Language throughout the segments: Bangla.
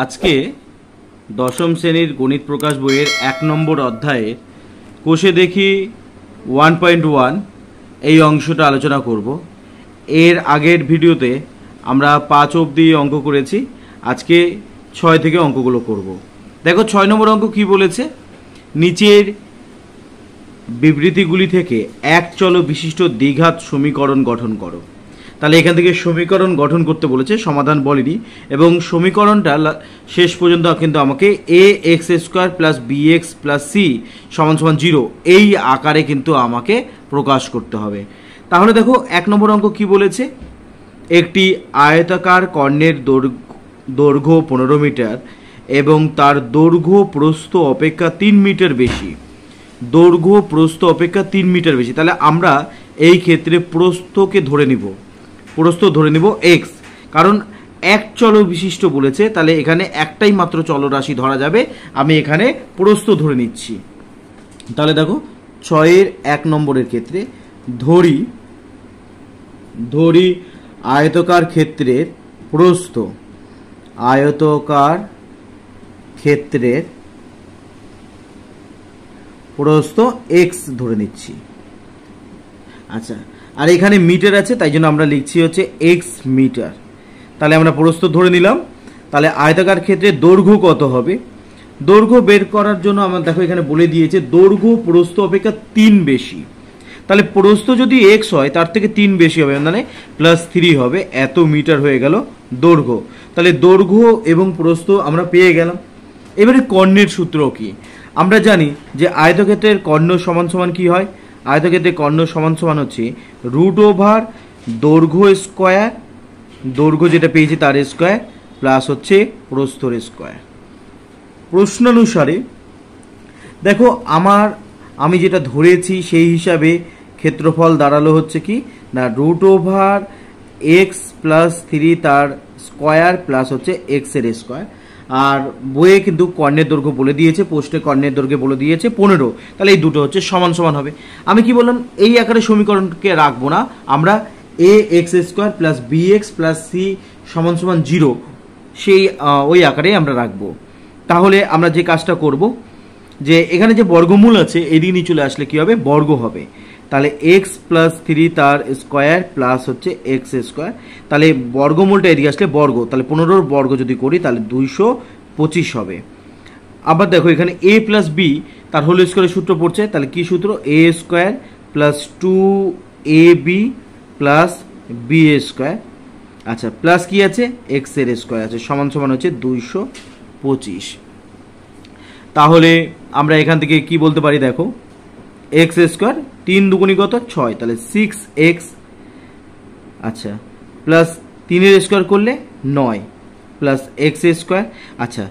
আজকে দশম শ্রেণীর গণিত প্রকাশ বইয়ের 1 নম্বর অধ্যায়ে কোষে দেখি 1.1 এই অংশটা আলোচনা করব। এর আগের ভিডিওতে আমরা 5 অবধি অঙ্ক করেছি, আজকে 6 থেকে অঙ্কগুলো করব। দেখো 6 নম্বর অঙ্ক কি বলেছে, নিচের বিবৃতিগুলি থেকে এক চল বিশিষ্ট দ্বিঘাত সমীকরণ গঠন করো। তাহলে এখান থেকে সমীকরণ গঠন করতে বলেছে, সমাধান বলেনি, এবং সমীকরণটা শেষ পর্যন্ত কিন্তু আমাকে a x square plus b x plus c সমান সমান 0 এই আকারে কিন্তু আমাকে প্রকাশ করতে হবে। তাহলে দেখো 1 নম্বর অঙ্ক কি বলেছে, একটি আয়তাকার কর্ণের দৈর্ঘ্য 15 মিটার এবং তার দৈর্ঘ্য প্রস্থ অপেক্ষা 3 মিটার বেশি। দৈর্ঘ্য প্রস্থ অপেক্ষা 3 মিটার বেশি, তাহলে আমরা এই ক্ষেত্রে প্রস্থকে ধরে নিব, প্রস্থ ধরে নিব এক্স, কারণ এক চল বিশিষ্ট বলেছে, তাহলে এখানে একটাই মাত্র চলরাশি ধরা যাবে, আমি এখানে প্রস্থ ধরে নিচ্ছি। তাহলে দেখো 6-এর 1 নম্বরের ক্ষেত্রে ধরি আয়তকার ক্ষেত্রের প্রস্থ, আয়তকার ক্ষেত্রের প্রস্থ এক্স ধরে নিচ্ছি। আচ্ছা, আর এখানে মিটার আছে, তাই জন্য আমরা লিখছি হচ্ছে এক্স মিটার। তাহলে আমরা প্রস্থ ধরে নিলাম। তাহলে আয়তাকার ক্ষেত্রে দৈর্ঘ্য কত হবে, দৈর্ঘ্য বের করার জন্য আমরা দেখো এখানে বলে দিয়েছে দৈর্ঘ্য প্রস্থ অপেক্ষা 3 বেশি। তাহলে প্রস্থ যদি এক্স হয় তার থেকে 3 বেশি হবে, মানে +3 হবে, এত মিটার হয়ে গেল দৈর্ঘ্য। তাহলে দৈর্ঘ্য এবং প্রস্থ আমরা পেয়ে গেলাম। এবারে কর্ণের সূত্র কি, আমরা জানি যে আয়তক্ষেত্রের কর্ণ সমান সমান কি হয়, আয়তক্ষেত্রে কর্ণ সমান সমান হচ্ছে √ দৈর্ঘ্য স্কোয়ার, দৈর্ঘ্য যেটা পেয়েছি তার স্কোয়ার প্লাস হচ্ছে প্রস্থর স্কোয়ার। প্রশ্নানুসারে দেখো আমি যেটা ধরেছি সেই হিসাবে ক্ষেত্রফল দাঁড়ালো হচ্ছে কি না √ x + 3 তার স্কোয়ার প্লাস হচ্ছে x এর স্কোয়ার। আর বইয়ে কিন্তু কর্ণের দৈর্ঘ্য বলে দিয়েছে, পোস্টে কর্ণের দৈর্ঘ্য বলে দিয়েছে 15। তাহলে এই দুটো হচ্ছে সমান সমান হবে। আমি কি বললাম, এই আকারে সমীকরণকে রাখবো না, আমরা ax² plus bx plus c সমান সমান 0 সেই ওই আকারে আমরা রাখবো। তাহলে আমরা যে কাজটা করব, যে এখানে যে বর্গমূল আছে এদিকে নিয়ে চলে আসলে কি হবে, বর্গ হবে। তাহলে x + 3 তার স্কোয়ার প্লাস হচ্ছে x²। তাহলে বর্গমূলটা এদিকে আসলে বর্গ, তাহলে 15 বর্গ যদি করি তাহলে 225 হবে। আবার দেখো এখানে a + b তার হোল স্কোয়ারের সূত্র পড়ছে, তাহলে কি সূত্র, a² + 2ab + b²। আচ্ছা, প্লাস কি আছে, x এর স্কোয়ার আছে, সমান সমান হচ্ছে 225। তাহলে আমরা এখান থেকে কি বলতে পারি, দেখো x², 3 দুগুণী কত 6, তাহলে 6x। আচ্ছা, প্লাস 3 এর স্কোয়ার করলে 9 প্লাস x²। আচ্ছা,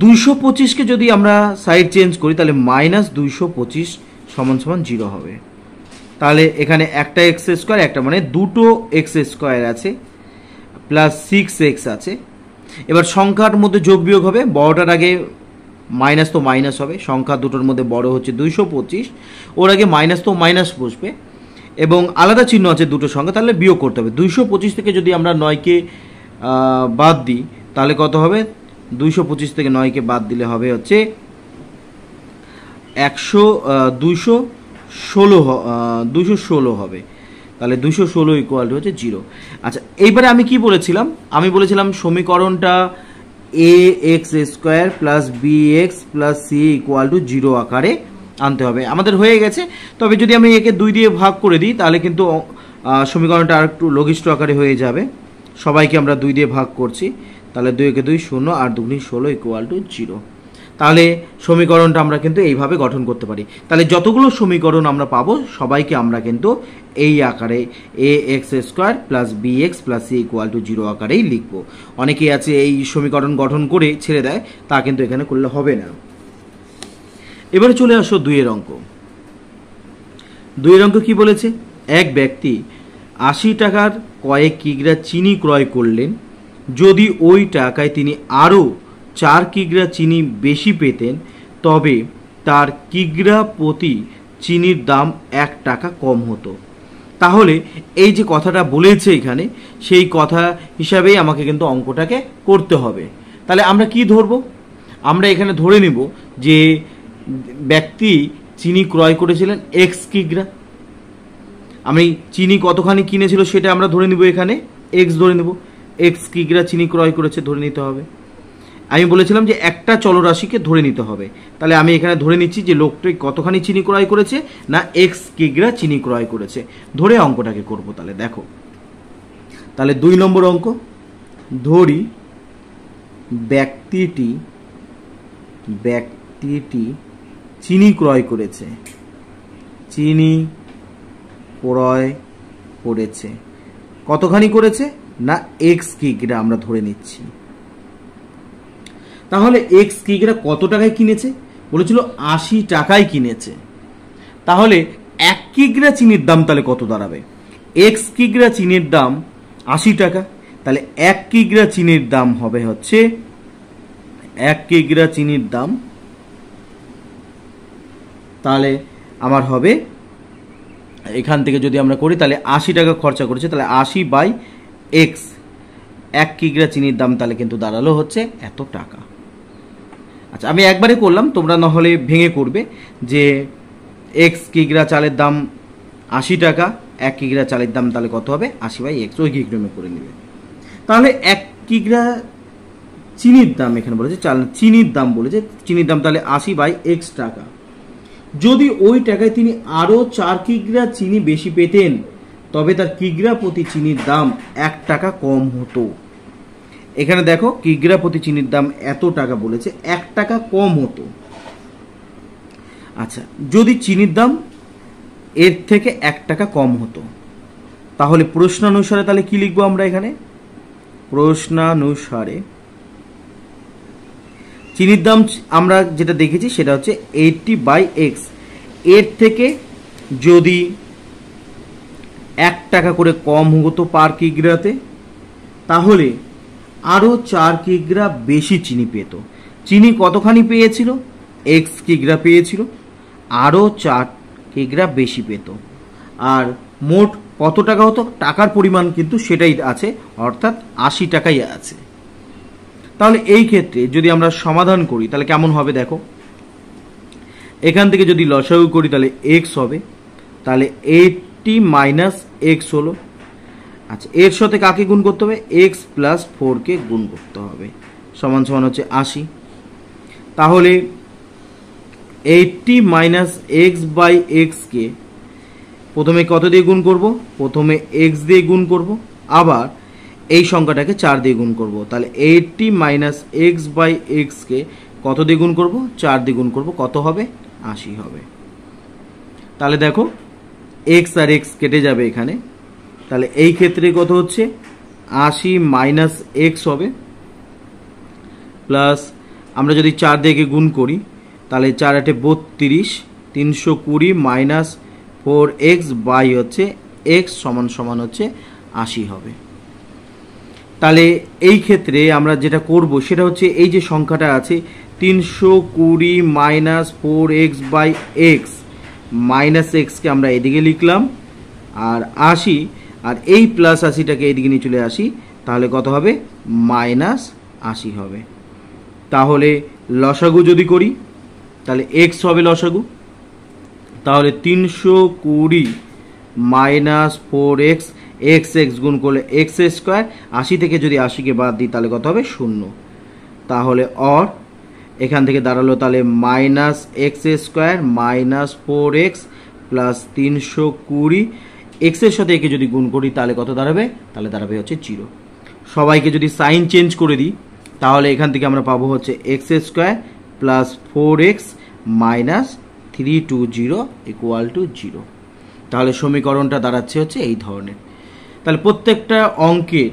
225কে যদি আমরা সাইড চেঞ্জ করি তাহলে -225 সমান সমান 0 হবে। তাহলে এখানে একটা x² একটা, মানে দুটো x² আছে প্লাস 6x আছে। এবার সংখ্যার মধ্যে যোগ বিয়োগ হবে, বড়টার আগে মাইনাস তো মাইনাস হবে, সংখ্যা দুটোর মধ্যে বড় হচ্ছে 225, ওর আগে মাইনাস তো মাইনাস বসবে, এবং আলাদা চিহ্ন আছে দুটো সংখ্যা, তাহলে বিয়োগ করতে হবে। 225 থেকে যদি আমরা 9কে বাদ দিই তাহলে কত হবে, 225 থেকে 9কে বাদ দিলে হবে হচ্ছে 216 হবে। তাহলে 216 = হচ্ছে 0। আচ্ছা, এইবারে আমি কি বলেছিলাম, আমি বলেছিলাম সমীকরণটা ax² plus bx plus c = 0 আকারে আনতে হবে। আমাদের হয়ে গেছে, তবে যদি আমি একে 2 দিয়ে ভাগ করে দিই তাহলে কিন্তু সমীকরণটা আর একটু লঘিষ্ঠ আকারে হয়ে যাবে। সবাইকে আমরা 2 দিয়ে ভাগ করছি, তাহলে 2 × 2 = 0 আর 2 × 16 = 0। তাহলে সমীকরণটা আমরা কিন্তু এইভাবে গঠন করতে পারি। তাহলে যতগুলো সমীকরণ আমরা পাবো সবাইকে আমরা কিন্তু এই আকারে ax² plus bx plus c = 0 আকারেই লিখব। অনেকেই আছে এই সমীকরণ গঠন করে ছেড়ে দেয়, তা কিন্তু এখানে করলে হবে না। এবারে চলে আসো 2-এর অঙ্ক। 2-এর অঙ্ক কি বলেছে, এক ব্যক্তি 80 টাকার কয়েক কিগ্রা চিনি ক্রয় করলেন, যদি ওই টাকায় তিনি আরও 4 কিগ্রা চিনি বেশি পেতেন তবে তার কিগ্রা প্রতি চিনির দাম 1 টাকা কম হতো। তাহলে এই যে কথাটা বলেছে এখানে, সেই কথা হিসাবেই আমাকে কিন্তু অঙ্কটাকে করতে হবে। তাহলে আমরা কি ধরবো? আমরা এখানে ধরে নিব যে ব্যক্তি চিনি ক্রয় করেছিলেন এক্স কিগ্রা। আমি চিনি কতখানি কিনেছিল সেটা আমরা ধরে নিব, এখানে এক্স ধরে নেব। এক্স কিগ্রা চিনি ক্রয় করেছে ধরে নিতে হবে। আমি বলেছিলাম যে একটা চলরাশিকে ধরে নিতে হবে, তাহলে আমি এখানে ধরে নিচ্ছি যে লোকটি কতখানি চিনি ক্রয় করেছে, না এক্স কিগ্রা চিনি ক্রয় করেছে, ধরে অঙ্কটাকে করব। তাহলে দেখো, তাহলে 2 নম্বর অঙ্ক, ধরি ব্যক্তিটি চিনি ক্রয় করেছে, চিনি ক্রয় করেছে কতখানি করেছে, না এক্স কিগ্রা আমরা ধরে নিচ্ছি। তাহলে এক্স কিগ্রা কত টাকায় কিনেছে? বলেছিল 80 টাকায় কিনেছে। তাহলে 1 কিগ্রা চিনির দাম তাহলে কত দাঁড়াবে? এক্স কিগ্রা চিনির দাম 80 টাকা, তাহলে 1 কিগ্রা চিনির দাম হবে হচ্ছে 1 কিগ্রা চিনির দাম তাহলে আমার হবে, এখান থেকে যদি আমরা করি তাহলে 80 টাকা খরচা করেছে, তাহলে 80/x 1 কিগ্রা চিনির দাম তাহলে কিন্তু দাঁড়ালো হচ্ছে এত টাকা। আচ্ছা, আমি একবারে করলাম, তোমরা নাহলে ভেঙে করবে যে এক্স কিগ্রা চালের দাম 80 টাকা, 1 কিগ্রা চালের দাম তাহলে কত হবে? 80/x, ওই কিগ্রামে করে নেবে। তাহলে 1 কিগ্রা চিনির দাম এখানে বলেছে, চিনির দাম বলেছে, চিনির দাম তাহলে 80/x টাকা। যদি ওই টাকায় তিনি আরও 4 কিগ্রা চিনি বেশি পেতেন, তবে তার কিগ্রা প্রতি চিনির দাম 1 টাকা কম হতো। এখানে দেখো, কিগ্রা প্রতি চিনির দাম এত টাকা বলেছে, 1 টাকা কম হতো। আচ্ছা, যদি চিনির দাম এর থেকে 1 টাকা কম হতো, তাহলে প্রশ্নানুসারে তাহলে কি লিখবো আমরা এখানে? প্রশ্নানুসারে চিনির দাম আমরা যেটা দেখেছি সেটা হচ্ছে 80/x, এর থেকে যদি 1 টাকা করে কম হতো পার কিগ্রাতে, তাহলে আরও 4 কিগ্রা বেশি চিনি পেত। চিনি কতখানি পেয়েছিল? এক্স কিগ্রা পেয়েছিল, আরও 4 কিগ্রা বেশি পেত। আর মোট কত টাকা হতো? টাকার পরিমাণ কিন্তু সেটাই আছে, অর্থাৎ 80 টাকাই আছে। তাহলে এই ক্ষেত্রে যদি আমরা সমাধান করি তাহলে কেমন হবে দেখো, এখান থেকে যদি লসাগু করি তাহলে এক্স হবে, তাহলে 80 - x হলো। আচ্ছা, এর সাথে কাকে গুণ করতে হবে? এক্স প্লাস 4কে গুণ করতে হবে, সমান সমান হচ্ছে 80। তাহলে 80 - x/x কে প্রথমে কত দিয়ে গুণ করব? প্রথমে x দিয়ে গুণ করব, আবার এই সংখ্যাটাকে 4 দিয়ে গুণ করব। তাহলে 80 - x/x কে কত দিয়ে গুণ করব? 4 দিয়ে গুণ করব, কত হবে? 80 হবে। তাহলে দেখো, x আর x কেটে যাবে এখানে, তাহলে এই ক্ষেত্রে কত হচ্ছে? 80 - x হবে, প্লাস আমরা যদি 4 দিয়ে গুণ করি তাহলে 4 × 8 = 32, 320 - 4x বাই হচ্ছে x সমান সমান হচ্ছে 80 হবে। তাহলে এই ক্ষেত্রে আমরা যেটা করব সেটা হচ্ছে এই যে সংখ্যাটা আছে 320 - 4x/x - x কে আমরা এদিকে লিখলাম, আর 80 আর এই প্লাস 80টাকে এইদিকে নিয়ে চলে আসি, তাহলে কত হবে? -80 হবে। তাহলে লসাগু যদি করি তাহলে x হবে লসাগু, তাহলে 320 - 4x, x গুণ করলে x², 80 থেকে যদি 80কে বাদ দিই তাহলে কত হবে? 0। তাহলে অর এখান থেকে দাঁড়ালো তাহলে -x² - 4x প্লাস 320, x এর সাথে একে যদি গুণ করি তাহলে কত দাঁড়াবে? তাহলে দাঁড়াবে হচ্ছে 0। সবাইকে যদি সাইন চেঞ্জ করে দিই তাহলে এখান থেকে আমরা পাবো হচ্ছে x² প্লাস 4x মাইনাস 320 = 0। তাহলে সমীকরণটা দাঁড়াচ্ছে হচ্ছে এই ধরনের। তাহলে প্রত্যেকটা অঙ্কের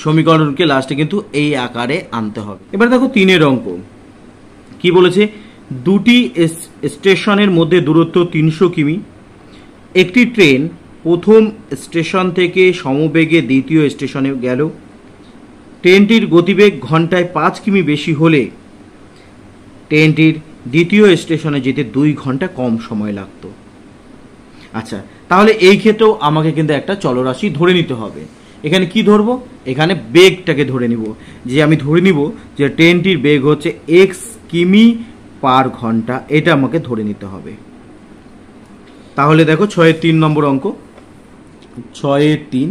সমীকরণকে লাস্টে কিন্তু এই আকারে আনতে হবে। এবার দেখো 3 অঙ্ক কি বলেছে, দুটি স্টেশনের মধ্যে দূরত্ব 300 কিমি। একটি ট্রেন প্রথম স্টেশন থেকে সমবেগে দ্বিতীয় স্টেশনে গেল। ট্রেনটির গতিবেগ ঘন্টায় 5 কিমি বেশি হলে ট্রেনটির দ্বিতীয় স্টেশনে যেতে 2 ঘন্টা কম সময় লাগতো। আচ্ছা, তাহলে এই ক্ষেত্রেও আমাকে কিন্তু একটা চলরাশি ধরে নিতে হবে। এখানে কি ধরবো, এখানে বেগটাকে ধরে নিব, যে আমি ধরে নিব যে ট্রেনটির বেগ হচ্ছে x কিমি পার ঘন্টা, এটা আমাকে ধরে নিতে হবে। তাহলে দেখো 6-3 নম্বর অঙ্ক, 6-3।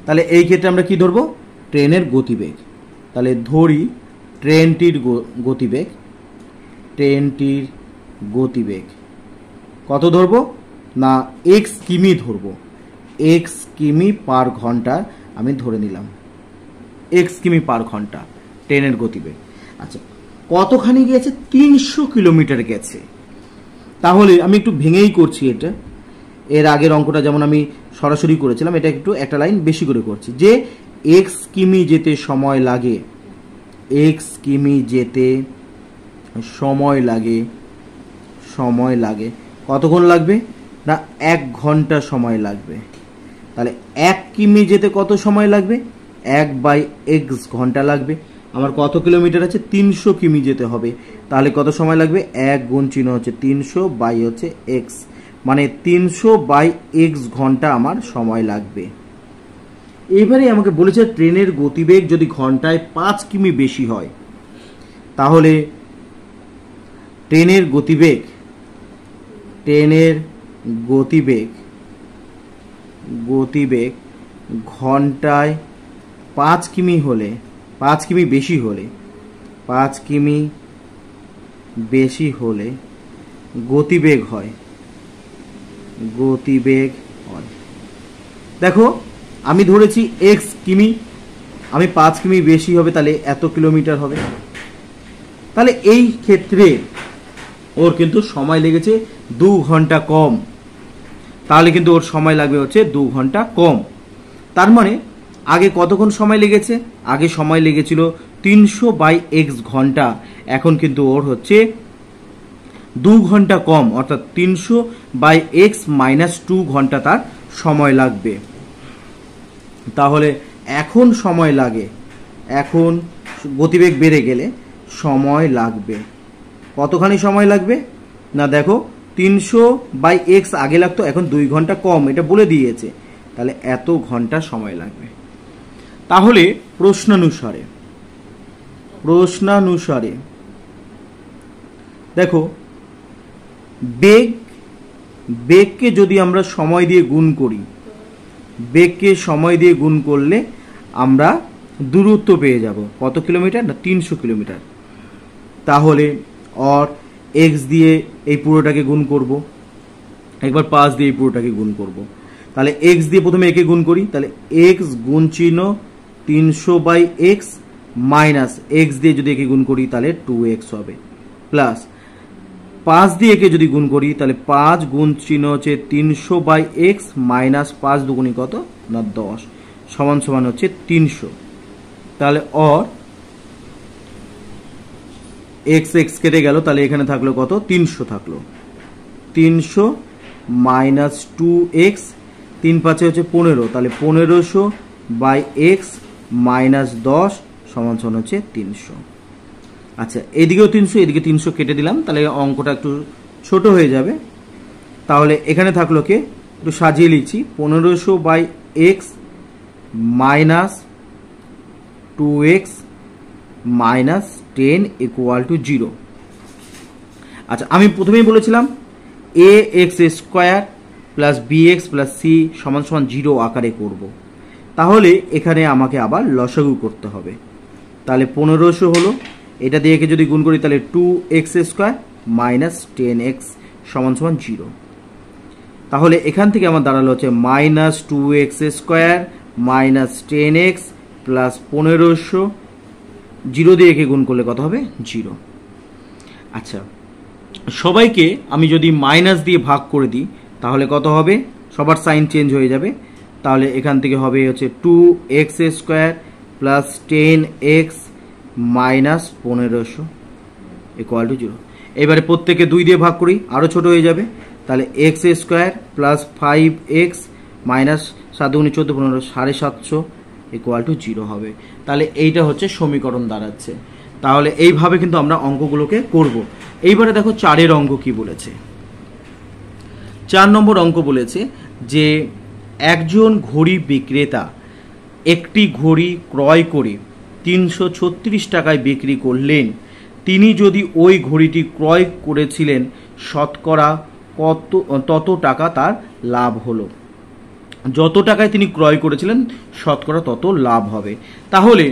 তাহলে এই ক্ষেত্রে আমরা কি ধরবো, ট্রেনের গতিবেগ। তাহলে ধরি ট্রেনটির গতিবেগ, ট্রেনটির গতিবেগ কত ধরবো না x কিমি ধরবো, x কিমি পার ঘন্টা আমি ধরে নিলাম, x কিমি পার ঘন্টা ট্রেনের গতিবেগ। আচ্ছা কতখানি গেছে, 300 কিলোমিটার গেছে। তাহলে আমি একটু ভেঙেই করছি এটা, এর আগের অঙ্কটা যেমন আমি সরাসরি করেছিলাম, এটা একটু একটা লাইন বেশি করে করছি, যে x কিমি যেতে সময় লাগে, x কিমি যেতে সময় লাগে, সময় লাগে কতক্ষণ লাগবে না 1 ঘন্টা সময় লাগবে। তাহলে 1 কিমি যেতে কত সময় লাগবে, 1/x ঘন্টা লাগবে। আমার কত কিলোমিটার আছে, 300 কিমি যেতে হবে, তাহলে কত সময় লাগবে, 1 গুণ চিহ্ন হচ্ছে 300 বাই হচ্ছে x, মানে 300/x ঘন্টা আমার সময় লাগবে। এবারে আমাকে বলেছে ট্রেনের গতিবেগ যদি ঘন্টায় 5 কিমি বেশি হয়, তাহলে ট্রেনের গতিবেগ, ট্রেনের গতিবেগ, গতিবেগ ঘন্টায় 5 কিমি হলে, 5 কিমি বেশি হলে, 5 কিমি বেশি হলে গতিবেগ হয়, গতিবেগ হয়। দেখো আমি ধরেছি x কিমি, আমি 5 কিমি বেশি হবে, তাহলে এত কিলোমিটার হবে। তাহলে এই ক্ষেত্রে ওর কিন্তু সময় লেগেছে 2 ঘন্টা কম, তাহলে কিন্তু ওর সময় লাগবে হচ্ছে 2 ঘন্টা কম। তার মানে আগে কতক্ষণ সময় লেগেছে, আগে সময় লেগেছিল 300/x ঘন্টা, এখন কিন্তু ওর হচ্ছে 2 ঘন্টা কম, অর্থাৎ 300/x - 2 ঘন্টা তার সময় লাগবে। তাহলে এখন সময় লাগে, এখন গতিবেগ বেড়ে গেলে সময় লাগবে কতখানি সময় লাগবে না, দেখো 300/x আগে লাগতো, এখন 2 ঘন্টা কম, এটা বলে দিয়েছে, তাহলে এত ঘন্টা সময় লাগবে। তাহলে প্রশ্নানুসারে, প্রশ্নানুসারে দেখো বেগ, বেগকে যদি আমরা সময় দিয়ে গুণ করি, বেগকে সময় দিয়ে গুণ করলে আমরা দূরত্ব পেয়ে যাব, কত কিলোমিটার না 300 কিলোমিটার। তাহলে और x দিয়ে এই পুরোটাকে গুণ করব, একবার 5 দিয়ে এই পুরোটাকে গুণ করব। তাহলে x দিয়ে প্রথমে একে গুণ করি, তাহলে x গুণ চিহ্ন 300/x মাইনাস x দিয়ে যদি একে গুণ করি তাহলে 2x হবে, প্লাস 5 দিয়ে একে যদি গুণ করি তাহলে 5 গুণ চিহ্ন হচ্ছে 300/x মাইনাস 5 দুগুণী কত না 10 সমান সমান হচ্ছে 300। তাহলে और x x কেটে গেল, তাহলে এখানে থাকলো কত 300 থাকলো, 300 মাইনাস 2x, 3 5 হচ্ছে 15, তাহলে 1500/x মাইনাস 10 সমান সমান হচ্ছে 300। আচ্ছা এদিকেও 300, এদিকে 300 কেটে দিলাম, তাহলে অঙ্কটা একটু ছোট হয়ে যাবে। তাহলে এখানে থাকলো কে, একটু সাজিয়ে লিখছি, 1500/x মাইনাস 2x মাইনাস 10 = 0। আচ্ছা আমি প্রথমেই বলেছিলাম ax square plus bx plus c সমান সমান 0 আকারে করব, তাহলে এখানে আমাকে আবার লসাগু করতে হবে। তাহলে 1500 হলো, এটা দিয়ে যদি গুণ করি তাহলে 2x স্কোয়ার মাইনাস 10x সমান সমান 0। তাহলে এখান থেকে আমার দাঁড়ালো হচ্ছে minus 2x square minus 10x plus 1500, 0 দিয়ে একে গুণ করলে কত হবে 0। আচ্ছা সবাইকে আমি যদি মাইনাস দিয়ে ভাগ করে দিই তাহলে কত হবে, সবার সাইন চেঞ্জ হয়ে যাবে, তাহলে এখান থেকে হবে হচ্ছে 2x square plus 10x minus 1500 = 0। এবারে প্রত্যেকে 2 দিয়ে ভাগ করি, আরও ছোট হয়ে যাবে, তাহলে x square plus 5x minus 7 × 14 15 750 = 0 হবে। তাহলে এইটা হচ্ছে সমীকরণ দাঁড়াচ্ছে। তাহলে এইভাবে কিন্তু আমরা অঙ্কগুলোকে করব। এইবারে দেখো 4 অঙ্ক কি বলেছে। 4 নম্বর অঙ্ক বলেছে যে একজন ঘড়ি বিক্রেতা একটি ঘড়ি ক্রয় করে 336 টাকায় বিক্রি করলেন, তিনি যদি ওই ঘড়িটি ক্রয় করেছিলেন শতকরা তত টাকা তার লাভ হলো। যত টাকায় তিনি ক্রয় করেছিলেন শতকরা তত লাভ হবে। তাহলে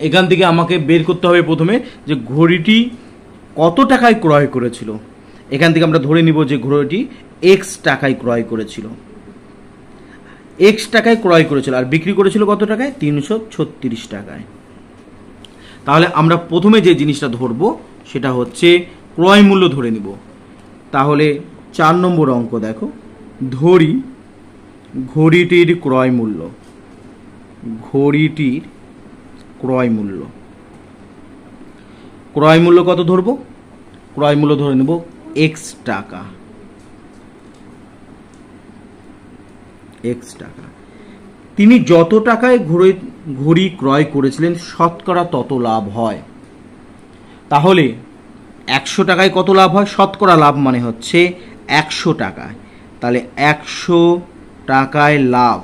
এখান থেকে আমাকে বের করতে হবে প্রথমে যে ঘড়িটি কত টাকায় ক্রয় করেছিল। এখান থেকে আমরা ধরে নিব যে ঘড়িটি এক্স টাকায় ক্রয় করেছিল, এক্স টাকায় ক্রয় করেছিল আর বিক্রি করেছিল কত টাকায়? 336 টাকায়। তাহলে আমরা প্রথমে যে জিনিসটা ধরবো সেটা হচ্ছে ক্রয় মূল্য ধরে নিব। তাহলে 4 নম্বর অঙ্ক দেখো, ধরি ঘড়িটির ক্রয় মূল্য, ঘড়িটির ক্রয় মূল্য, ক্রয় মূল্য কত ধরবো? ক্রয় মূল্য ধরে নেব এক্স টাকা, এক্স টাকা। তিনি যত টাকায় ঘড়ি ক্রয় করেছিলেন শতকরা তত লাভ হয়। তাহলে 100 টাকায় কত লাভ হয়? শতকরা লাভ মানে হচ্ছে 100 টাকায়। তাহলে 100 টাকায় লাভ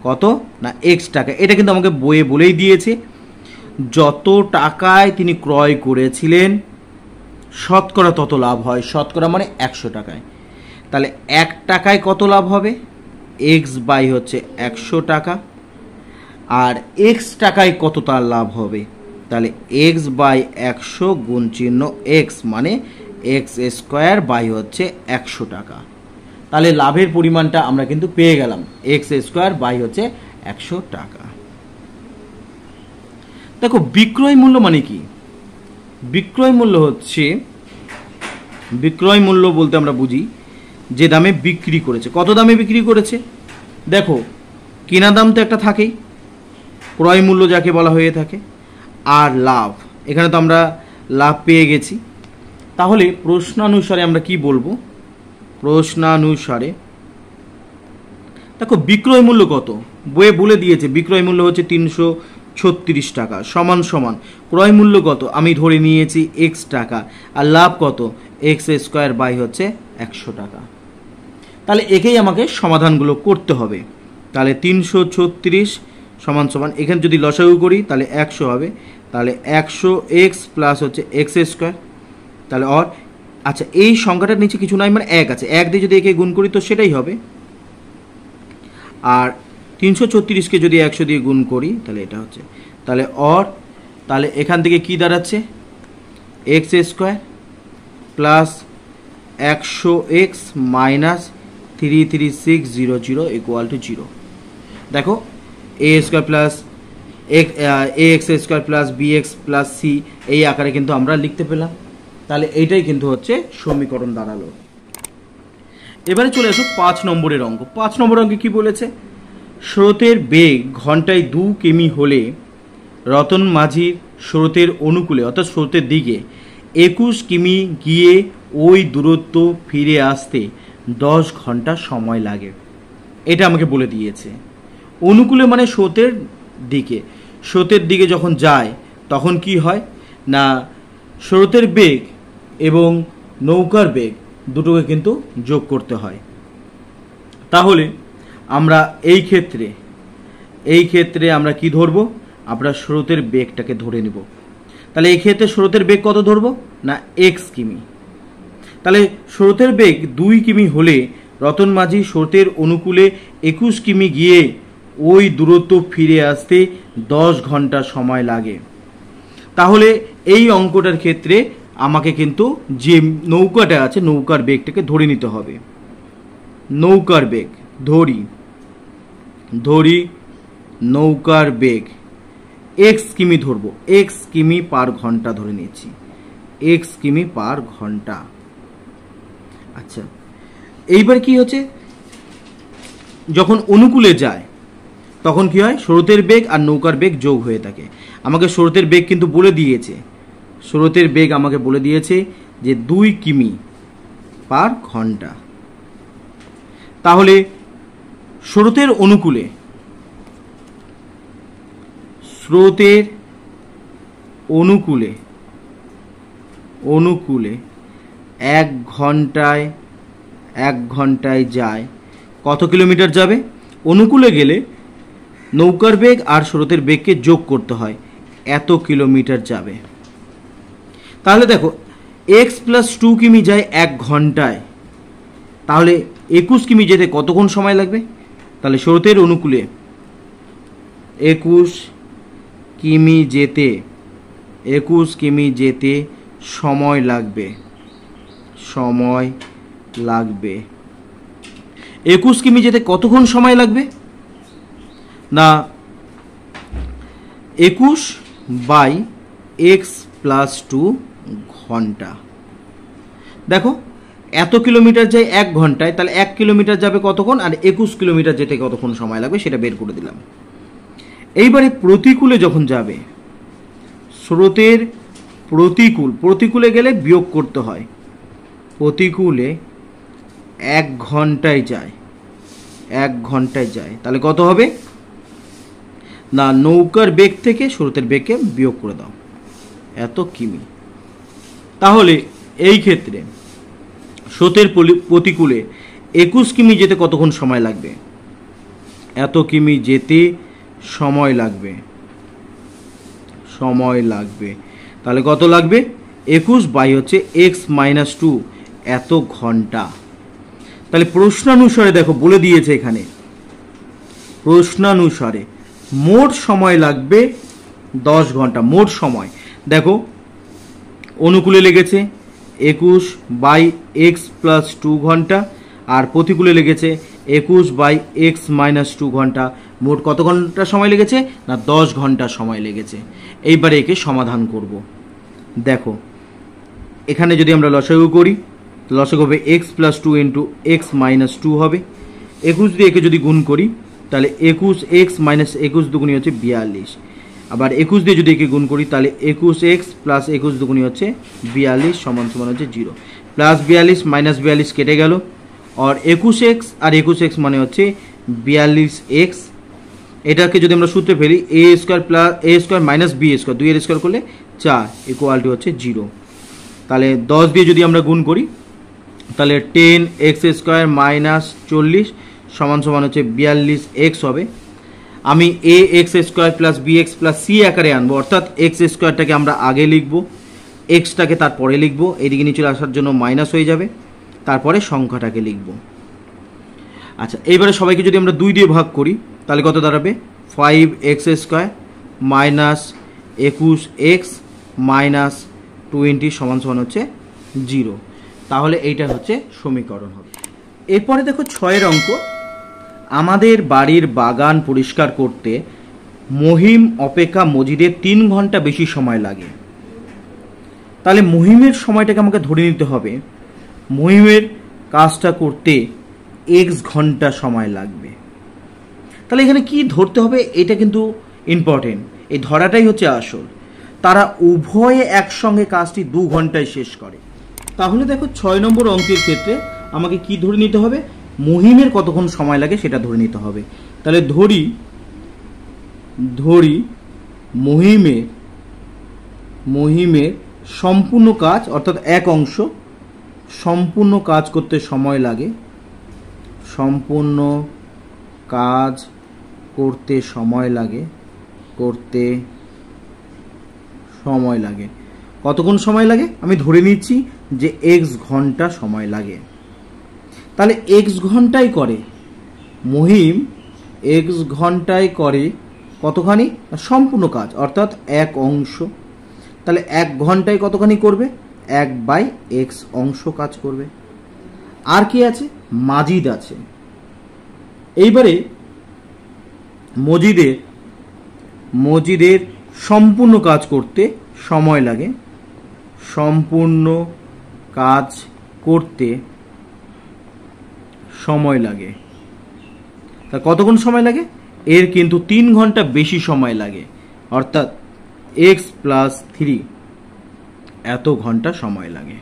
কত না এক্স টাকা। এটা কিন্তু আমাকে বইয়ে বলেই দিয়েছে, যত টাকায় তিনি ক্রয় করেছিলেন শতকরা তত লাভ হয়। শতকরা মানে 100 টাকায়। তাহলে 1 টাকায় কত লাভ হবে? এক্স বাই হচ্ছে 100 টাকা। আর এক্স টাকায় কত তার লাভ হবে? তাহলে এক্স বাই 100 গুণ চিহ্ন এক্স মানে এক্স স্কোয়ার বাই হচ্ছে 100 টাকা। তাহলে লাভের পরিমাণটা আমরা কিন্তু পেয়ে গেলাম, এক্স স্কোয়ার বাই হচ্ছে 100 টাকা। দেখো বিক্রয় মূল্য মানে কি? বিক্রয় মূল্য হচ্ছে, বিক্রয় মূল্য বলতে আমরা বুঝি যে দামে বিক্রি করেছে। কত দামে বিক্রি করেছে? দেখো কেনা দাম তো একটা থাকেই, ক্রয় মূল্য যাকে বলা হয়ে থাকে, আর লাভ। এখানে তো আমরা লাভ পেয়ে গেছি। তাহলে প্রশ্নানুসারে আমরা কি বলবো? প্রশ্নানুসারে দেখো বিক্রয় মূল্য কত বইয়ে বলে দিয়েছে, বিক্রয় মূল্য হচ্ছে 336 টাকা সমান সমান ক্রয় মূল্য কত আমি ধরে নিয়েছি এক্স টাকা, আর লাভ কত এক্স স্কোয়ার বাই হচ্ছে 100 টাকা। তাহলে একেই আমাকে সমাধানগুলো করতে হবে। তাহলে 336 সমান সমান এখানে যদি লসাগু করি তাহলে 100 হবে। তাহলে 100 এক্স প্লাস হচ্ছে এক্স স্কোয়ার। তাহলে অর আচ্ছা এই সংখ্যাটার নিচে কিছু নাই মানে 1 আছে, 1 দিয়ে যদি একে গুণ করি তো সেটাই হবে। আর 336কে যদি 100 দিয়ে গুণ করি তাহলে এটা হচ্ছে, তাহলে অর তাহলে এখান থেকে কি দাঁড়াচ্ছে x square plus 100 x minus 33600 equal to 0। দেখো a square plus a x square plus b x plus c এই আকারে কিন্তু আমরা লিখতে পেলাম। তাহলে এইটাই কিন্তু হচ্ছে সমীকরণ দাঁড়ালো। এবারে চলে আসো 5 নম্বরের অঙ্ক। 5 নম্বর অঙ্কে কি বলেছে? স্রোতের বেগ ঘন্টায় 2 কিমি হলে রতন মাঝির স্রোতের অনুকূলে অর্থাৎ স্রোতের দিকে 21 কিমি গিয়ে ওই দূরত্ব ফিরে আসতে 10 ঘন্টা সময় লাগে। এটা আমাকে বলে দিয়েছে। অনুকূলে মানে স্রোতের দিকে, স্রোতের দিকে যখন যায় তখন কি হয় না স্রোতের বেগ এবং নৌকার বেগ দুটোকে কিন্তু যোগ করতে হয়। তাহলে আমরা এই ক্ষেত্রে আমরা কি ধরবো? আমরা স্রোতের বেগটাকে ধরে নিব। তাহলে এই ক্ষেত্রে স্রোতের বেগ কত ধরবো না এক্স কিমি। তাহলে স্রোতের বেগ 2 কিমি হলে রতন মাঝি স্রোতের অনুকূলে 21 কিমি গিয়ে ওই দূরত্ব ফিরে আসতে 10 ঘন্টা সময় লাগে। তাহলে এই অঙ্কটার ক্ষেত্রে আমাকে কিন্তু যে নৌকাটা আছে নৌকার বেগটাকে ধরে নিতে হবে। নৌকার বেগ ধরি নৌকার বেগ এক্স কিমি ধরবো, এক্স কিমি পার ঘন্টা ধরে নিয়েছি, এক্স কিমি পার ঘন্টা। আচ্ছা এইবার কি হচ্ছে যখন অনুকূলে যায় তখন কি হয় স্রোতের বেগ আর নৌকার বেগ যোগ হয়ে থাকে। আমাকে স্রোতের বেগ কিন্তু বলে দিয়েছে, স্রোতের বেগ আমাকে বলে দিয়েছে যে 2 কিমি পার ঘন্টা। তাহলে স্রোতের অনুকূলে 1 ঘন্টায় যায় কত কিলোমিটার যাবে? অনুকূলে গেলে নৌকার বেগ আর স্রোতের বেগকে যোগ করতে হয়, এত কিলোমিটার যাবে। তাহলে দেখো এক্স প্লাস 2 কিমি যায় 1 ঘন্টায়, তাহলে 21 কিমি যেতে কতক্ষণ সময় লাগবে? তাহলে স্রোতের অনুকূলে 21 কিমি যেতে সময় লাগবে 21 কিমি যেতে কতক্ষণ সময় লাগবে? না 21/x+2 ঘন্টা। দেখো এত কিলোমিটার যায় 1 ঘন্টায়, তাহলে 1 কিলোমিটার যাবে কতক্ষণ, আর 21 কিলোমিটার যেতে কতক্ষণ সময় লাগবে সেটা বের করে দিলাম। এইবারে প্রতিকূলে যখন যাবে, স্রোতের প্রতিকূলে গেলে বিয়োগ করতে হয়। প্রতিকূলে 1 ঘন্টায় যায়, তাহলে কত হবে? না নৌকার বেগ থেকে স্রোতের বেগকে বিয়োগ করে দাও, এত কিমি। তাহলে এই ক্ষেত্রে স্রোতের প্রতিকূলে 21 কিমি যেতে কতক্ষণ সময় লাগবে? এত কিমি যেতে সময় লাগবে। তাহলে কত লাগবে? 21/x-2 এত ঘন্টা। তাহলে প্রশ্নানুসারে দেখো বলে দিয়েছে এখানে, প্রশ্নানুসারে মোট সময় লাগবে 10 ঘন্টা। মোট সময় দেখো অনুকূলে লেগেছে 21/x+2 ঘন্টা, আর প্রতিকূলে লেগেছে 21/x-2 ঘন্টা। মোট কত ঘন্টা সময় লেগেছে? না 10 ঘন্টা সময় লেগেছে। এইবারে একে সমাধান করব। দেখো এখানে যদি আমরা লসাগু করি, লসাগু হবে x+2 × x-2 হবে। 21 দিয়ে একে যদি গুণ করি তাহলে 21x - 21 দুগুণী হচ্ছে 42। আবার 21 দিয়ে যদি একে গুণ করি তাহলে 21x + 21 দুগুণী হচ্ছে 42 সমান হচ্ছে 0। প্লাস 42 - 42 কেটে গেল, আর 21x আর 21x মানে হচ্ছে 42x। এটাকে যদি আমরা সূত্রে ফেলি a² + a² - b², 2 এর স্কোয়ার করলে 4 = হচ্ছে 0। তাহলে 10 দিয়ে যদি আমরা গুণ করি তাহলে 10x² - 40 সমান হচ্ছে 42x হবে। আমি ax² + bx + c আকারে আনবো, অর্থাৎ x²টাকে আমরা আগে লিখব, এক্সটাকে তারপরে লিখব, এদিকে নিচে আসার জন্য মাইনাস হয়ে যাবে, তারপরে সংখ্যাটাকে লিখব। আচ্ছা এইবারে সবাইকে যদি আমরা 2 দিয়ে ভাগ করি তাহলে কত দাঁড়াবে? 5x² - 21x - 20 সমান হচ্ছে 0। তাহলে এইটা হচ্ছে সমীকরণ হবে। এরপরে দেখো 6এর অঙ্ক, আমাদের বাড়ির বাগান পরিষ্কার করতে মহিম অপেক্ষা মজিদের 3 ঘন্টা বেশি সময় লাগে। তাহলে মহিমের সময়টাকে আমাকে ধরে নিতে হবে, মহিমের কাজটা করতে x ঘন্টা সময় লাগবে। তাহলে এখানে কি ধরতে হবে এটা কিন্তু ইম্পর্টেন্ট, এই ধরাটাই হচ্ছে আসল। তারা উভয়ে একসঙ্গে কাজটি 2 ঘন্টায় শেষ করে। তাহলে দেখো 6 নম্বর অঙ্কের ক্ষেত্রে আমাকে কি ধরে নিতে হবে? মহিমের কতক্ষণ সময় লাগে সেটা ধরে নিতে হবে। তাহলে ধরি মহিমের সম্পূর্ণ কাজ অর্থাৎ এক অংশ সম্পূর্ণ কাজ করতে সময় লাগে, কতক্ষণ সময় লাগে? আমি ধরে নিচ্ছি যে x ঘন্টা সময় লাগে। তাহলে x ঘন্টায় করে মহিম, x ঘন্টায় করে কতখানি? সম্পূর্ণ কাজ অর্থাৎ এক অংশ। তাহলে 1 ঘন্টায় কতখানি করবে? 1/x অংশ কাজ করবে। আর কি আছে? মাজিদ আছে। এইবারে মজিদের সম্পূর্ণ কাজ করতে সময় লাগে, তা কতক্ষণ সময় লাগে? এর কিন্তু 3 ঘন্টা বেশি সময় লাগে, অর্থাৎ x + 3 এত ঘন্টা সময় লাগে।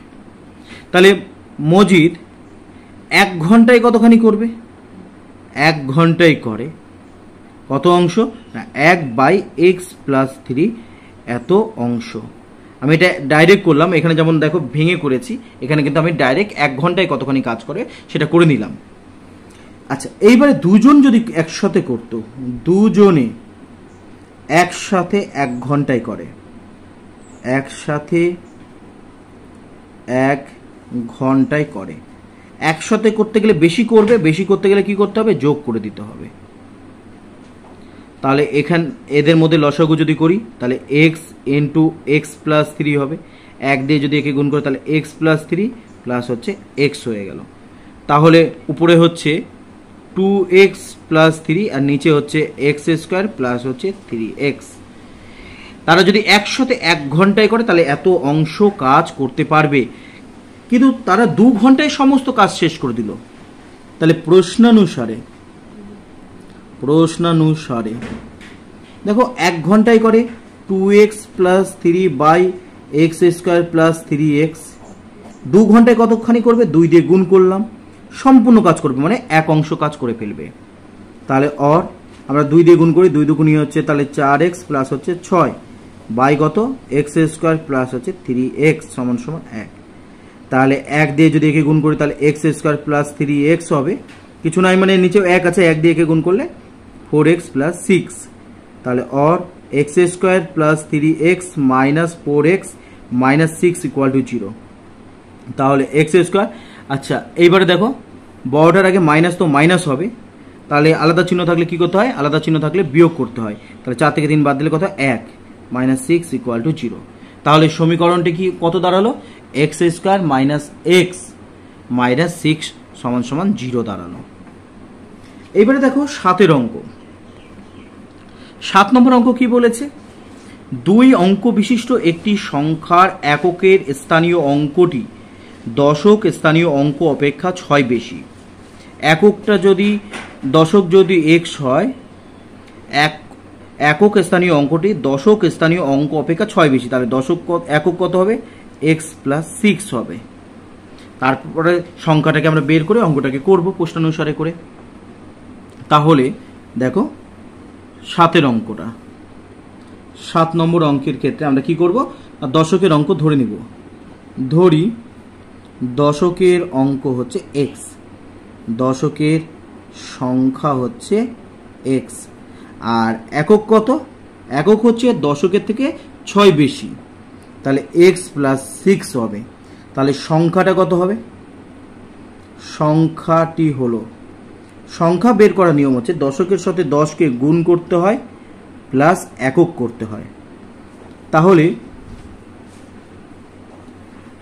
তাহলে মজিদ 1 ঘন্টায় কতখানি করবে? 1 ঘন্টায় করে কত অংশ? না 1/x + 3 এত অংশ। আমি এটা ডাইরেক্ট করলাম, এখানে যেমন দেখো ভেঙে করেছি, এখানে কিন্তু আমি ডাইরেক্ট 1 ঘন্টায় কতখানি কাজ করে সেটা করে নিলাম। আচ্ছা, এইবারে দুজন যদি একসাথে করতো, দুজনে একসাথে 1 ঘন্টায় করে, একসাথে 1 ঘন্টায় করে। একসাথে করতে গেলে বেশি করবে, বেশি করতে গেলে কি করতে হবে, যোগ করে দিতে হবে। তাহলে এদের মধ্যে লসাগু যদি করি তাহলে এক্স ইন্টু এক্স প্লাস 3 হবে। 1 দিয়ে যদি একে গুণ করে তাহলে এক্স প্লাস 3 প্লাস হচ্ছে এক্স হয়ে গেল। তাহলে উপরে হচ্ছে 2x প্লাস 3 আর নিচে হচ্ছে এক্স স্কোয়ার প্লাস হচ্ছে 3x। তারা যদি একসাথে 1 ঘন্টায় করে তাহলে এত অংশ কাজ করতে পারবে, কিন্তু তারা 2 ঘন্টায় সমস্ত কাজ শেষ করে দিল। তাহলে প্রশ্নানুসারে দেখো 1 ঘন্টায় করে 2x plus 3 by x square plus 3x। 2 ঘন্টায় কতখানি করবে, 2 দিয়ে গুণ করলাম, সম্পূর্ণ কাজ করবে, মানে 1 অংশ কাজ করে ফেলবে। তাহলে আমরা 2 দিয়ে গুণ করি, 2 দুগুণই হচ্ছে তাহলে 4x প্লাস হচ্ছে 6 বাই কত এক্স স্কোয়ার প্লাস হচ্ছে 3x সমান সমান 1। তাহলে 1 দিয়ে যদি একে গুণ করি তাহলে এক্স স্কোয়ার প্লাস 3x হবে, কিছু নাই মানে নিচেও 1 আছে, 1 দিয়ে একে গুণ করলে 4x প্লাস 6। তাহলে x square plus 3x minus 4x minus 6 equal to 0। তাহলে এক্স স্কোয়ার। আচ্ছা, এইবারে দেখো বড়টার আগে মাইনাস, তো মাইনাস হবে, তাহলে আলাদা চিহ্ন থাকলে কি করতে হয়, আলাদা চিহ্ন থাকলে বিয়োগ করতে হয়। তাহলে 4 থেকে 3 বাদ দিলে কত, 1 মাইনাস 6 ইকুয়াল টু 0। তাহলে সমীকরণটি কি কত দাঁড়ালো, x square minus x minus 6 সমান সমান 0 দাঁড়ালো। এইবারে দেখো 7 অঙ্ক। 7 নম্বর অঙ্ক কি বলেছে, 2 অঙ্ক বিশিষ্ট একটি সংখ্যার এককের স্থানীয় অঙ্কটি দশক স্থানীয় অঙ্ক অপেক্ষা 6 বেশি। এককটা যদি দশক যদি x হয়, একক স্থানীয় অঙ্কটি দশক স্থানীয় অঙ্ক অপেক্ষা 6 বেশি, তাহলে একক কত হবে, x প্লাস 6 হবে। তারপরে সংখ্যাটাকে আমরা বের করে অঙ্কটাকে করব প্রশ্নানুসারে করে। তাহলে দেখো 7 অঙ্কটা, 7 নম্বর অঙ্কের ক্ষেত্রে আমরা কি করব, দশকের অঙ্ক ধরে নিব। ধরি দশকের অঙ্ক হচ্ছে x, দশকের সংখ্যা হচ্ছে x, আর একক কত, একক হচ্ছে দশকের থেকে 6 বেশি, তাহলে x প্লাস 6 হবে। তাহলে সংখ্যাটা কত হবে, সংখ্যাটি হলো, সংখ্যা বের করার নিয়ম হচ্ছে দশকের সাথে 10কে গুণ করতে হয় প্লাস একক করতে হয়।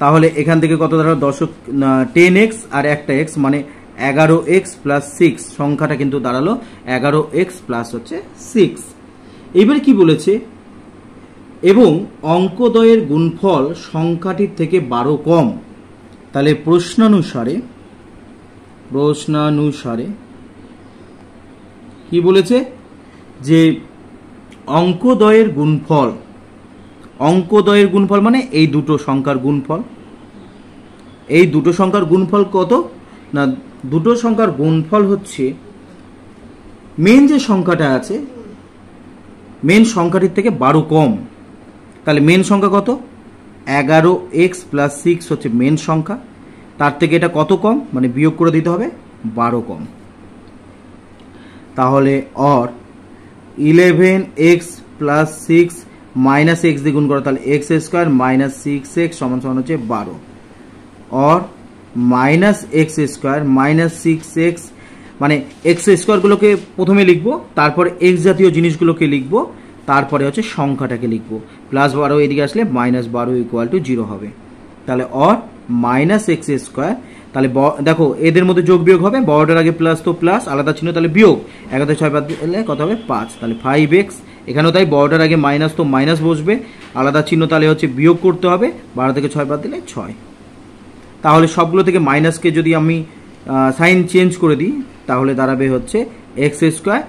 তাহলে এখান থেকে কত দাঁড়ালো, দশক 10x আর একটা x মানে 11x প্লাস 6, সংখ্যাটা কিন্তু দাঁড়ালো 11x প্লাস হচ্ছে 6। এইবারে কি বলেছে, এবং অঙ্কদ্বয়ের গুণফল সংখ্যাটির থেকে 12 কম। তাহলে প্রশ্নানুসারে কি বলেছে, যে অঙ্কদ্বয়ের গুণফল মানে এই দুটো সংখ্যার গুণফল, এই দুটো সংখ্যার গুণফল কত না, দুটো সংখ্যার গুণফল হচ্ছে মেন যে সংখ্যাটা আছে, মেন সংখ্যাটির থেকে 12 কম। তাহলে মেন সংখ্যা কত, 11x প্লাস 6 হচ্ছে মেন সংখ্যা, তার থেকে এটা কত কম, মানে বিয়োগ করে দিতে হবে 12 কম। তাহলে 11x প্লাস 6 মাইনাস x দিয়ে গুণ করা, তাহলে x স্কোয়ার মাইনাস 6x সমান সমান হচ্ছে 12, minus x square minus 6x, মানে এক্স স্কোয়ারগুলোকে প্রথমে লিখবো, তারপরে এক্স জাতীয় জিনিসগুলোকে লিখবো, তারপরে হচ্ছে সংখ্যাটাকে লিখবো, প্লাস 12 এদিকে আসলে মাইনাস 12 ইকুয়াল টু 0 হবে। তাহলে মাইনাস এক্স স্কোয়ার, তাহলে দেখো এদের মধ্যে যোগ বিয়োগ হবে, বড়টার আগে প্লাস তো প্লাস, আলাদা চিহ্ন তাহলে বিয়োগ, 11 6 বাদ দিলে কত হবে 5, তাহলে 5x, এখানেও তাই বড়টার আগে মাইনাস তো মাইনাস বসবে, আলাদা চিহ্ন তাহলে হচ্ছে বিয়োগ করতে হবে, 12 থেকে 6 বাদ দিলে 6। তাহলে সবগুলো থেকে মাইনাসকে যদি আমি সাইন চেঞ্জ করে দিই তাহলে দাঁড়াবে হচ্ছে x square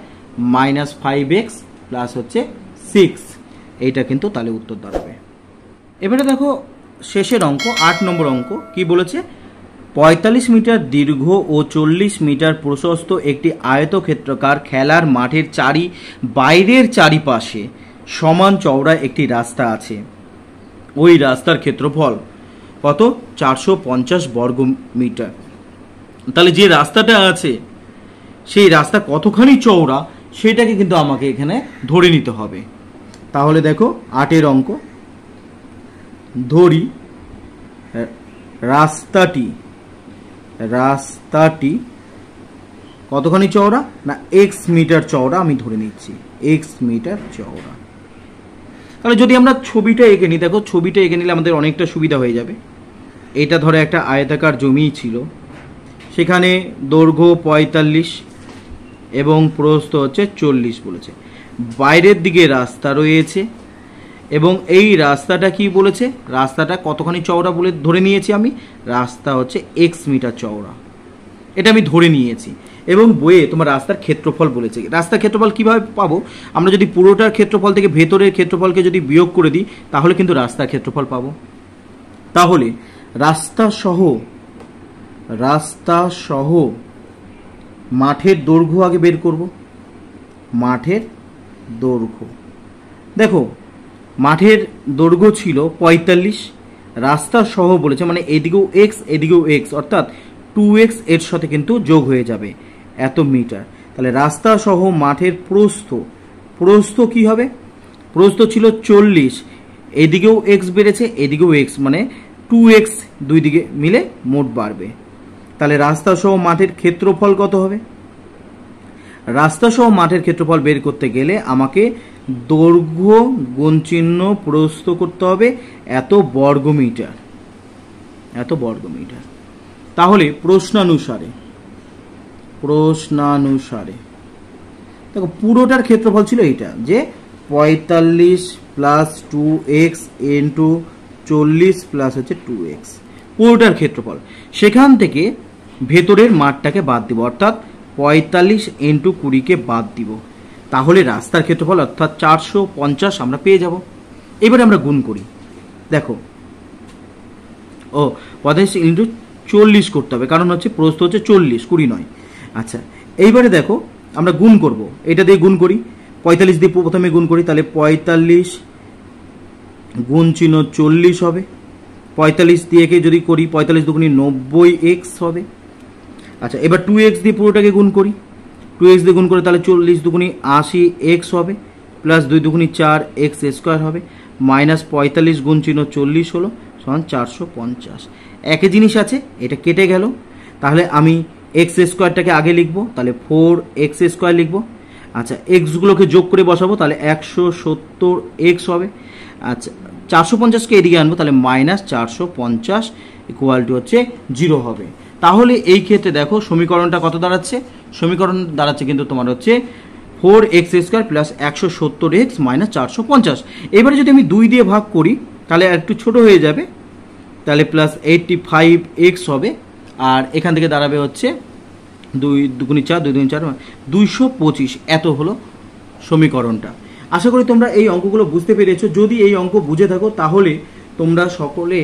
minus 5x plus হচ্ছে 6, এইটা কিন্তু তাহলে উত্তর দাঁড়াবে। এবারে দেখো শেষের অঙ্ক 8 নম্বর অঙ্ক কি বলেছে, 45 মিটার দীর্ঘ ও 40 মিটার প্রশস্ত একটি আয়তক্ষেত্রাকার খেলার মাঠের বাইরের চারিপাশে সমান চওড়া একটি রাস্তা আছে। ওই রাস্তার ক্ষেত্রফল কত, 450 বর্গ মিটার। তাহলে যে রাস্তাটা আছে সেই রাস্তা কতখানি চওড়া সেটাকে কিন্তু আমাকে এখানে ধরে নিতে হবে। তাহলে দেখো 8 অঙ্ক, ধরি রাস্তাটি কতখানি চওড়া, না x মিটার চওড়া আমি ধরে নিচ্ছি, x মিটার চওড়া। তাহলে যদি আমরা ছবিটা এঁকে নিই, দেখো ছবিটা এঁকে নিলে আমাদের অনেকটা সুবিধা হয়ে যাবে। এটা ধরো একটা আয়তাকার জমি ছিল, সেখানে দৈর্ঘ্য 45 এবং প্রস্থ হচ্ছে 40 বলেছে। বাইরের দিকে রাস্তা রয়েছে এবং এই রাস্তাটা কি বলেছে, রাস্তাটা কতখানি চওড়া বলে ধরে নিয়েছি আমি, রাস্তা হচ্ছে x মিটার চওড়া, এটা আমি ধরে নিয়েছি। এবং বইয়ে তোমার রাস্তার ক্ষেত্রফল বলেছে। রাস্তার ক্ষেত্রফল কিভাবে পাবো, আমরা যদি পুরোটার ক্ষেত্রফল থেকে ভেতরের ক্ষেত্রফলকে যদি বিয়োগ করে দিই তাহলে কিন্তু রাস্তার ক্ষেত্রফল পাবো। তাহলে রাস্তা সহ মাঠের দৈর্ঘ্য আগে বের করব। মাঠের দৈর্ঘ্য, দেখো মাঠের দৈর্ঘ্য ছিল 45, রাস্তা সহ বলেছে মানে এদিকেও x অর্থাৎ 2x এর সাথে কিন্তু যোগ হয়ে যাবে এত মিটার। তাহলে রাস্তা সহ মাঠের প্রস্থ কি হবে, প্রস্থ ছিল 40, এদিকেও x বেড়েছে এদিকেও x মানে 2x, দুই দিকে মিলে মোট বাড়বে। তাহলে রাস্তা সহ মাঠের ক্ষেত্রফল কত হবে, রাস্তা সহ মাঠের ক্ষেত্রফল বের করতে গেলে আমাকে দৈর্ঘ্য গুণ চিহ্ন প্রস্থ করতে হবে এত বর্গমিটার। তাহলে প্রশ্নানুসারে দেখো পুরোটার ক্ষেত্রফল ছিল এইটা, যে 45 প্লাস 2x ইন্টু 40 প্লাস হচ্ছে 2x, পুরোটার ক্ষেত্রফল। সেখান থেকে ভেতরের মাঠটাকে বাদ দিব, অর্থাৎ 45 ইন্টু 20কে বাদ দিব। তাহলে রাস্তার ক্ষেত্রফল অর্থাৎ 450 আমরা পেয়ে যাব। এবারে আমরা গুণ করি, দেখো 45 ইন্টু 40 করতে হবে, কারণ হচ্ছে প্রস্থ হচ্ছে 40, 20 নয়। আচ্ছা এইবারে দেখো আমরা গুণ করব, এটা দিয়ে গুণ করি, 45 দিয়ে প্রথমে গুণ করি, তাহলে 45 গুণ চিহ্ন 40 হবে। 45 দিয়ে যদি করি 45 দুগুণী 90x হবে। আচ্ছা এবার 2x দিয়ে পুরোটাকে গুণ করি, 2x দিয়ে গুণ করে তাহলে 40 দুগুণী 80x হবে, প্লাস 2 দুগুণী 4x স্কোয়ার হবে, মাইনাস 45 গুণ চিহ্ন 40 হলো সমান 450। একই জিনিস আছে, এটা কেটে গেল। তাহলে আমি এক্স স্কোয়ারটাকে আগে লিখবো, তাহলে 4x স্কোয়ার লিখবো। আচ্ছা এক্সগুলোকে যোগ করে বসাবো, তাহলে 170x হবে। আচ্ছা 450কে এদিকে আনবো, তাহলে মাইনাস 450 ইকুয়াল টু হচ্ছে 0 হবে। তাহলে এই ক্ষেত্রে দেখো সমীকরণটা কত দাঁড়াচ্ছে, সমীকরণ দাঁড়াচ্ছে কিন্তু তোমার হচ্ছে 4x square plus 170x minus 450। এবারে যদি আমি 2 দিয়ে ভাগ করি তাহলে একটু ছোট হয়ে যাবে, তাহলে প্লাস 85x হবে। আর এখান থেকে দাঁড়াবে হচ্ছে 2 দুগুণী 4, 2 দুগুণী 4, 225। এত হলো সমীকরণটা। আশা করি তোমরা এই অঙ্কগুলো বুঝতে পেরেছো। যদি এই অঙ্ক বুঝে থাকো তাহলে তোমরা সকলে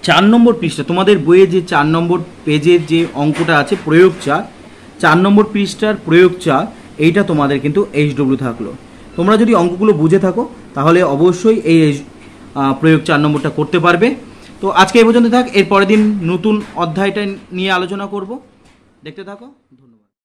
4 নম্বর পৃষ্ঠা, তোমাদের বইয়ে যে 4 নম্বর পেজের যে অঙ্কটা আছে প্রয়োগ 4 নম্বর পৃষ্ঠার প্রয়োগ 4, এইটা তোমাদের কিন্তু HW থাকলো। তোমরা যদি অঙ্কগুলো বুঝে থাকো তাহলে অবশ্যই এই প্রয়োগ 4 নম্বরটা করতে পারবে। তো আজকে এই পর্যন্ত থাক, এর পরের দিন নতুন অধ্যায়টা নিয়ে আলোচনা করব, দেখতে থাকো। ধন্যবাদ।